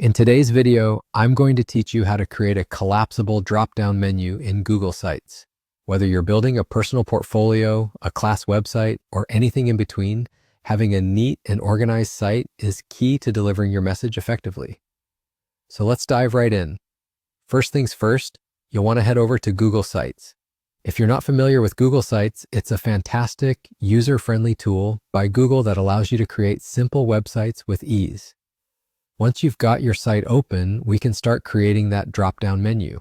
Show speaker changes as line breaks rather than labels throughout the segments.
In today's video, I'm going to teach you how to create a collapsible drop-down menu in Google Sites. Whether you're building a personal portfolio, a class website, or anything in between, having a neat and organized site is key to delivering your message effectively. So let's dive right in. First things first, you'll want to head over to Google Sites. If you're not familiar with Google Sites, it's a fantastic, user-friendly tool by Google that allows you to create simple websites with ease. Once you've got your site open, we can start creating that drop-down menu.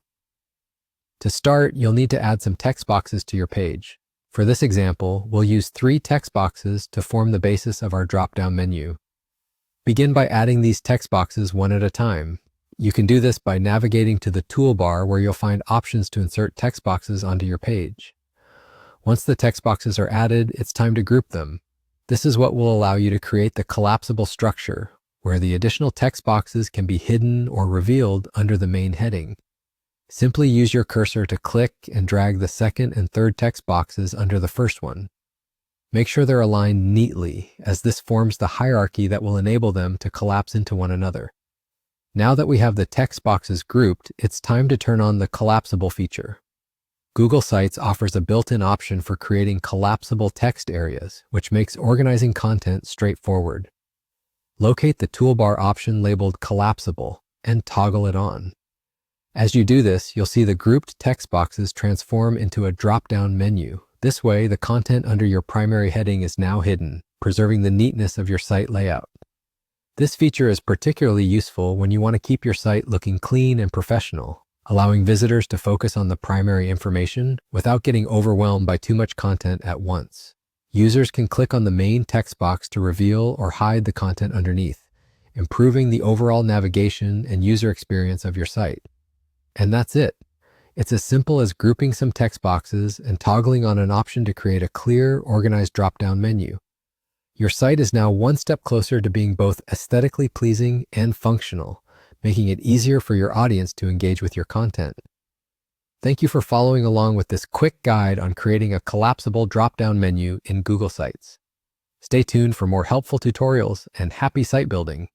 To start, you'll need to add some text boxes to your page. For this example, we'll use 3 text boxes to form the basis of our drop-down menu. Begin by adding these text boxes one at a time. You can do this by navigating to the toolbar where you'll find options to insert text boxes onto your page. Once the text boxes are added, it's time to group them. This is what will allow you to create the collapsible structure, where the additional text boxes can be hidden or revealed under the main heading. Simply use your cursor to click and drag the second and third text boxes under the first one. Make sure they're aligned neatly, as this forms the hierarchy that will enable them to collapse into one another. Now that we have the text boxes grouped, it's time to turn on the collapsible feature. Google Sites offers a built-in option for creating collapsible text areas, which makes organizing content straightforward. Locate the toolbar option labeled Collapsible and toggle it on. As you do this, you'll see the grouped text boxes transform into a drop-down menu. This way, the content under your primary heading is now hidden, preserving the neatness of your site layout. This feature is particularly useful when you want to keep your site looking clean and professional, allowing visitors to focus on the primary information without getting overwhelmed by too much content at once. Users can click on the main text box to reveal or hide the content underneath, improving the overall navigation and user experience of your site. And that's it. It's as simple as grouping some text boxes and toggling on an option to create a clear, organized drop-down menu. Your site is now one step closer to being both aesthetically pleasing and functional, making it easier for your audience to engage with your content. Thank you for following along with this quick guide on creating a collapsible drop-down menu in Google Sites. Stay tuned for more helpful tutorials and happy site building.